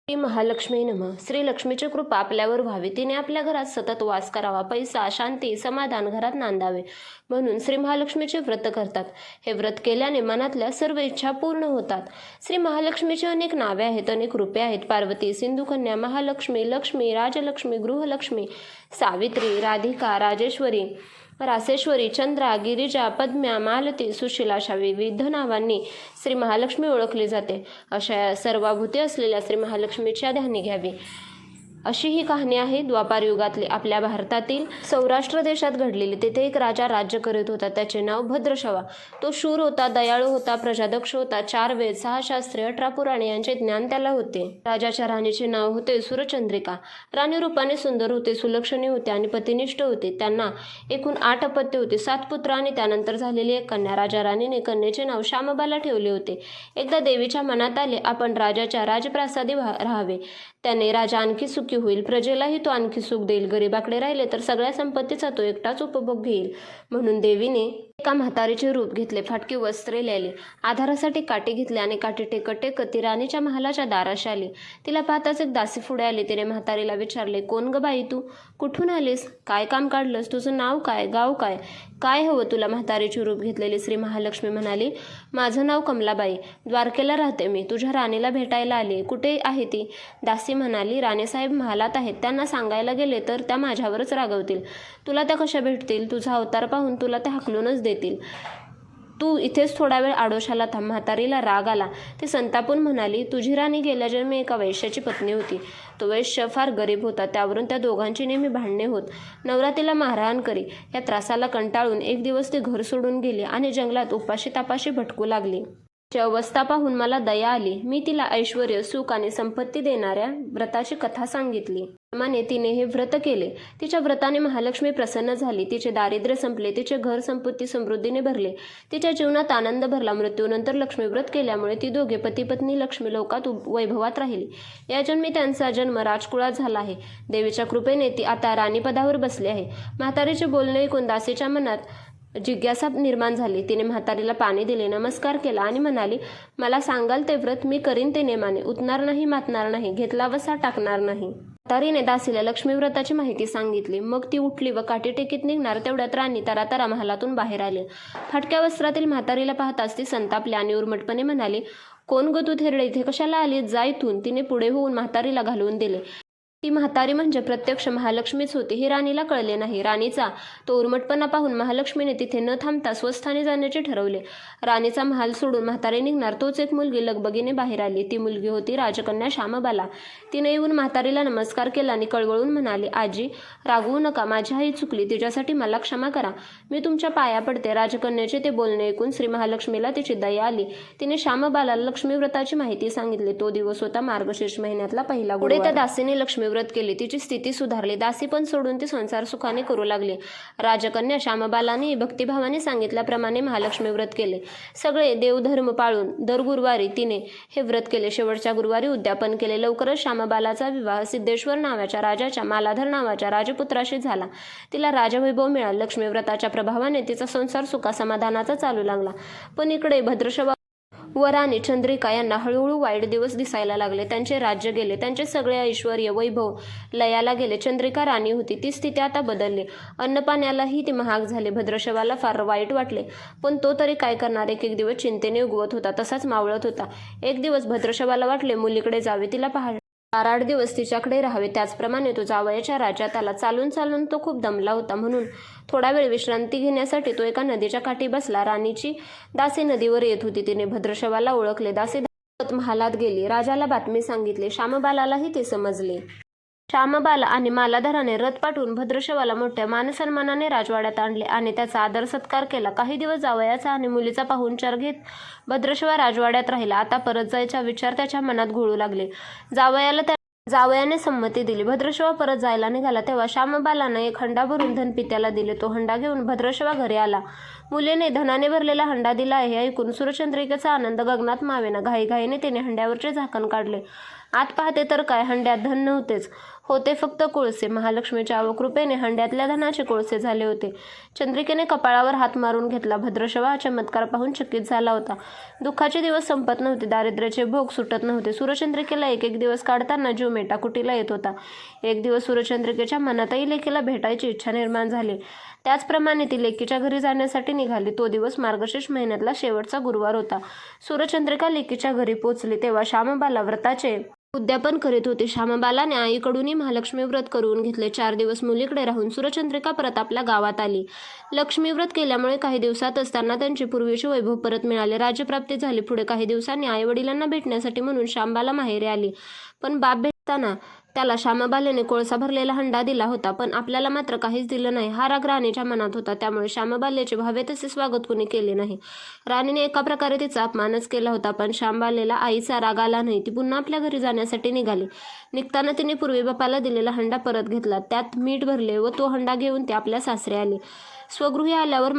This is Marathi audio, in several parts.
श्री महालक्ष्मी नमः. श्री लक्ष्मीची कृपा आपल्यावर व्हावी, तिने आपल्या घरात सतत वास करावा, पैसा, शांती, समाधान घरात नांदावे म्हणून श्री महालक्ष्मीचे व्रत करतात. हे व्रत केल्याने मनातल्या सर्व इच्छा पूर्ण होतात. श्री महालक्ष्मीची अनेक नावे आहेत, अनेक रूपे आहेत. पार्वती, सिंधुकन्या, महालक्ष्मी, लक्ष्मी, राजलक्ष्मी, गृहलक्ष्मी, सावित्री, राधिका, राजेश्वरी, रासेश्वरी, चंद्रा, गिरिजा, पद्म्या, मालती, सुशीला अशा विविध नावांनी श्री महालक्ष्मी ओळखली जाते. अशा सर्वाभूती असलेल्या श्री महालक्ष्मीच्या ध्यानी घ्यावी. अशी ही कहाणी आहे द्वापार युगातली, आपल्या भारतातील सौराष्ट्र देशात घडलेली. तेथे एक राजा राज्य करीत होता. त्याचे नाव भद्रशवा. तो शूर होता, दयाळू होता, प्रजादक्ष होता. 4 वेद, 6 शास्त्रे, 18 पुराणे यांचे ज्ञान त्याला होते. राजाच्या राणीचे नाव होते सुरचंद्रिका. राणी रूपाने सुंदर होते, सुलक्षणी होते आणि पतिनिष्ठ होते. त्यांना एकूण 8 अपत्ये होती, 7 पुत्र आणि त्यानंतर झालेली एक कन्या. राजा राणीने कन्येचे नाव श्यामबाला ठेवले होते. एकदा देवीच्या मनात आले, आपण राजाच्या राजप्रासादी राहावे. त्याने राजा आणखी सुखी होईल, प्रजेलाही तो आणखी सुख देईल. गरीबाकडे राहिले तर सगळ्या संपत्तीचा तो एकटाच उपभोग घेईल. म्हणून देवीने एका म्हातारीचे रूप घेतले, फाटकी वस्त्रे लिहिली, आधारासाठी काठी घेतली आणि काठी टेकत टेकत ती राणीच्या महालाच्या दाराशी आली. तिला पाहताच एक दासी पुढे आली. तिने म्हातारीला विचारले, कोण ग बाई तू? कुठून आलीस? काय काम काढलंस? तुझं नाव काय? गाव काय? काय हवं तुला? म्हातारीचे रूप घेतलेली श्री महालक्ष्मी म्हणाली, माझं नाव कमलाबाई, द्वारकेला राहते मी. तुझ्या राणीला भेटायला आली. कुठे आहे ती? दासी म्हणाली, राणीसाहेब महालात आहेत. त्यांना सांगायला गेले तर त्या माझ्यावरच रागवतील. तुला त्या कशा भेटतील? तुझा अवतार पाहून तुला त्या हाकलूनच देतील. तू इथेच थोडा वेळ आडोशाला थांब. म्हातारीला राग आला. ती संतापून म्हणाली, तुझी राणी गेल्या जन्मी एका वैश्याची पत्नी होती. तो वैश्य फार गरीब होता. त्यावरून त्या दोघांची नेहमी भांडणे होत. नवरा तिला मारहाण करी. या त्रासाला कंटाळून एक दिवस ती घर सोडून गेली आणि जंगलात उपाशी तापाशी भटकू लागली. तिची अवस्था पाहून मला दया आली. मी तिला ऐश्वर्य, सुख आणि संपत्ती देणाऱ्या व्रताची कथा सांगितली. त्याप्रमाणे तिने हे व्रत केले. तिच्या व्रताने महालक्ष्मी प्रसन्न झाली. तिचे दारिद्र्य संपले. तिचे घर संपत्ती समृद्धीने भरले. तिच्या जीवनात आनंद भरला. मृत्यूनंतर लक्ष्मी व्रत केल्यामुळे ती दोघे पती पत्नी लक्ष्मी लोकात वैभवात राहिली. या जन्मी त्यांचा जन्म राजकुळात झाला आहे. देवीच्या कृपेने ती आता राणीपदावर बसली आहे. म्हातारीचे बोलणे ऐकून दासीच्या मनात जिज्ञासा निर्माण झाली. तिने म्हातारीला पाणी दिले, नमस्कार केला आणि म्हणाली, मला सांगाल ते व्रत मी करीन ते नेमाने. उतणार नाही, मातणार नाही, घेतला वसा टाकणार नाही. म्हातारीने दासीला लक्ष्मी व्रताची माहिती सांगितली. मग ती उठली व काठी टेकीत निघणार तेवढ्यात राणी तरातरा महालातून बाहेर आली. फाटक्या वस्त्रातील म्हातारीला पाहताच ती संतापली आणि उर्मटपणे म्हणाली, कोण ग तू थेरडे? इथे कशाला आली? जा इथून. तिने पुढे होऊन म्हातारीला घालवून दिले. ती म्हातारी म्हणजे प्रत्यक्ष महालक्ष्मीच होती हे राणीला कळले नाही. राणीचा तो उर्मटपणा पाहून महालक्ष्मीने तिथे न थांबता स्वस्थानी जाण्याचे ठरवले. राणीचा महाल सोडून म्हातारी निघणार तोच एक मुलगी लगबगीने बाहेर आली. ती मुलगी होती राजकन्या श्यामबाला. तिने येऊन म्हातारीला नमस्कार केला आणि कळवळून म्हणाली, आजी रागवू नका, माझी आई चुकली, तिच्यासाठी मला क्षमा करा. मी तुमच्या पाया पडते. राजकन्याचे ते बोलणे ऐकून श्री महालक्ष्मीला तिची दया आली. तिने श्यामबाला लक्ष्मी व्रताची माहिती सांगितली. तो दिवस होता मार्गशीर्ष महिन्यातला पहिला गुरुवार. पुढे त्या दासीने लक्ष्मी व्रत केले. तिची स्थिती सुधारली. दासी पण सोडून ती संसार सुखाने करू लागली. राजकन्या श्यामबालाने भक्तिभावाने सांगितल्याप्रमाणे महालक्ष्मी व्रत केले. सगळे देवधर्म पाळून दर गुरुवारी तिने हे व्रत केले. शेवटच्या गुरुवारी उद्यापन केले. लवकरच श्यामबालाचा विवाह सिद्धेश्वर नावाच्या राजाच्या मालाधर नावाच्या राजपुत्राशी झाला. तिला राजवैभव मिळाला. लक्ष्मी व्रताच्या प्रभावाने तिचा संसार सुखा समाधानाचा चालू लागला. पण इकडे भद्रशवा व राणी चंद्रिका यांना हळूहळू वाईट दिवस दिसायला लागले. त्यांचे राज्य गेले. त्यांचे सगळे ऐश्वर्य वैभव लयाला गेले. चंद्रिका राणी होती ती स्थिती आता बदलली. अन्नपाण्यालाही ती महाग झाली. भद्रशवाला फार वाईट वाटले. पण तो तरी काय करणार? एक दिवस चिंतेने उगवत होता, तसाच मावळत होता. एक दिवस भद्रशवाला वाटले मुलीकडे जावे, तिला 4-8 दिवस तिच्याकडे राहावे. त्याचप्रमाणे तो जावयाच्या राज्यात आला. चालून चालून तो खूप दमला होता. म्हणून थोडा वेळ विश्रांती घेण्यासाठी तो एका नदीच्या काठी बसला. राणीची दासी नदीवर येत होती. तिने भद्रशवाला ओळखले. दासी धावत महालात गेली. राजाला बातमी सांगितली. श्यामबालालाही ते समजले. श्यामबाला आणि मालाधराने रथ पाठवून भद्रशवाला मोठ्या मानसन्मानाने राजवाड्यात आणले आणि त्याचा आदर सत्कार केला. काही दिवस जावयाचा आणि मुलीचा पाहुणचार घेत भद्रशवा राजवाड्यात राहिला. आता परत जायचा विचार त्याच्या मनात घोळू लागले. जावयाने संमती दिली. भद्रशवा परत जायला निघाला तेव्हा श्यामबालानं एक हंडा भरून धन पित्याला दिले. तो हंडा घेऊन भद्रशवा घरी आला. मुलीने धनाने भरलेला हंडा दिला आहे ऐकून सुरचंद्रिकेचा आनंद गगनात मावेना. घाईघाईने तिने हंड्यावरचे झाकण काढले. आत पाहते तर काय, हंड्यात धन नव्हतेच, होते फक्त कोळसे. महालक्ष्मीच्या अवकृपेने हंड्यातल्या धनाचे कोळसे झाले होते. चंद्रिकेने कपाळावर हात मारून घेतला. भद्रशवा हा चमत्कार पाहून चकित झाला होता. दुःखाचे दिवस संपत नव्हते, दारिद्र्याचे भोग सुटत नव्हते. सूर्यचंद्रिकेला एक एक दिवस काढताना जीव मेटाकुटीला येत होता. एक दिवस सूर्यचंद्रिकेच्या मनातही लेकीला भेटायची इच्छा निर्माण झाली. त्याचप्रमाणे ती लेकीच्या घरी जाण्यासाठी निघाली. तो दिवस मार्गशीर्ष महिन्यातला शेवटचा गुरुवार होता. सूर्यचंद्रिका लेकीच्या घरी पोचली तेव्हा श्यामबाला व्रताचे उद्यापन करीत होती. श्यामबालाने आईकडूनही महालक्ष्मी व्रत करून घेतले. 4 दिवस मुलीकडे राहून सूर्यचंद्रिका परत आपल्या गावात आली. लक्ष्मी व्रत केल्यामुळे काही दिवसातच त्यांना त्यांचे पूर्वीचे वैभव परत मिळाले. राज्यप्राप्ती झाली. पुढे काही दिवसांनी आईवडिलांना भेटण्यासाठी म्हणून श्यामबाला माहेरी आली. पण बाप भेटताना त्याला श्यामबालेने कोळसा भरलेला हंडा दिला होता, पण आपल्याला मात्र काहीच दिलं नाही. हा राग राणीच्या मनात होता. त्यामुळे श्यामबालेचे भावे तसे स्वागत कुणी केले नाही. राणीने एका प्रकारे तिचा अपमानच केला होता. पण श्यामबालेला आईचा राग आला नाही. ती पुन्हा आपल्या घरी जाण्यासाठी निघाली. निघताना तिने पूर्वी बापाला दिलेला हंडा परत घेतला. त्यात मीठ भरले व तो हंडा घेऊन ती आपल्या सासरे आली. स्वगृही आल्यावर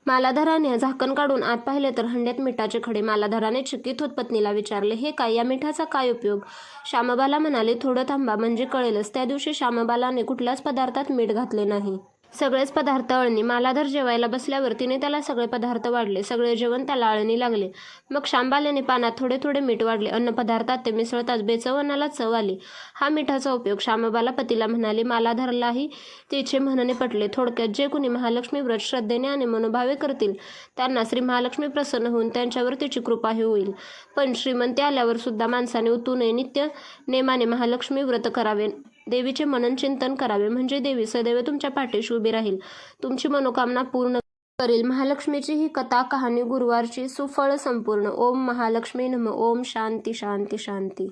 मालाधराने झाकण काढून आत पाहिले तर हंड्यात मिठाचे खडे. मालाधराने चकित होत पत्नीला विचारले, हे काय, या मिठाचा काय उपयोग? श्यामबाला म्हणाले, थोडं थांबा म्हणजे कळेलच. त्या दिवशी श्यामबालाने कुठल्याच पदार्थात मीठ घातले नाही. सगळेच पदार्थ अळणी. मालाधर जेवायला बसल्यावर तिने त्याला सगळे पदार्थ वाढले. सगळे जेवण त्याला अळणी लागले. मग श्यामबालेने पानात थोडे थोडे मीठ वाढले. अन्न पदार्थात ते मिसळताच बेचव अन्नाला चव आली. हा मिठाचा उपयोग. श्यामबाला पतीला म्हणाली. मालाधरलाही तिचे म्हणणे पटले. थोडक्यात जे कुणी महालक्ष्मी व्रत श्रद्धेने आणि मनोभावे करतील त्यांना श्री महालक्ष्मी प्रसन्न होऊन त्यांच्यावर तिची कृपाही होईल. पण श्रीमंती आल्यावर सुद्धा माणसाने उतू नये. नित्य नेमाने महालक्ष्मी व्रत करावे. देवीचे मनन चिंतन करावे, म्हणजे देवी सदैव तुमच्या पाठीशी उभी राहील, तुमची मनोकामना पूर्ण करील. महालक्ष्मीची ही कथा कहाणी गुरुवारची सुफळ संपूर्ण. ओम महालक्ष्मी नमः. ओम शांती शांती शांती.